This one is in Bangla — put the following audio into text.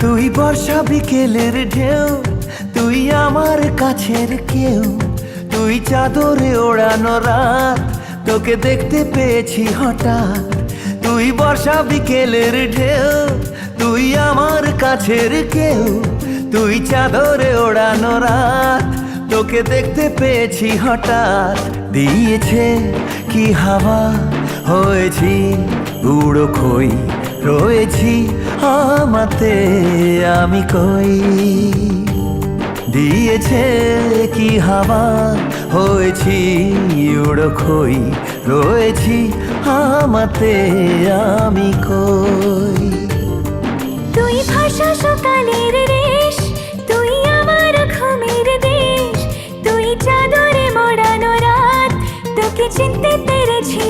তুই বর্ষা বিকেলের ঢেউ, তুই আমার কাছের কেউ, তুই চাদরে ওড়ানো রাত, তোকে দেখতে পেয়েছি হঠাৎ। তুই বর্ষা বিকেলের ঢেউ, তুই আমার কাছের কেউ, তুই চাদরে ওড়ানো রাত, তোকে দেখতে পেয়েছি হঠাৎ। দিয়েছে কি হাওয়া, হয়েছি উড়ো খই, রয়েছি আমাতে আমি কই। দিয়েছে কি হাওয়া, হয়েছি উড়ো খই, রয়েছি আমাতে আমি কই। তুই ভাষা সকালের রেশ, তুই আমার ঘুমের দেশ, তুই চাদরে মোড়ানো রাত, তোকে চিনতে পেরেছি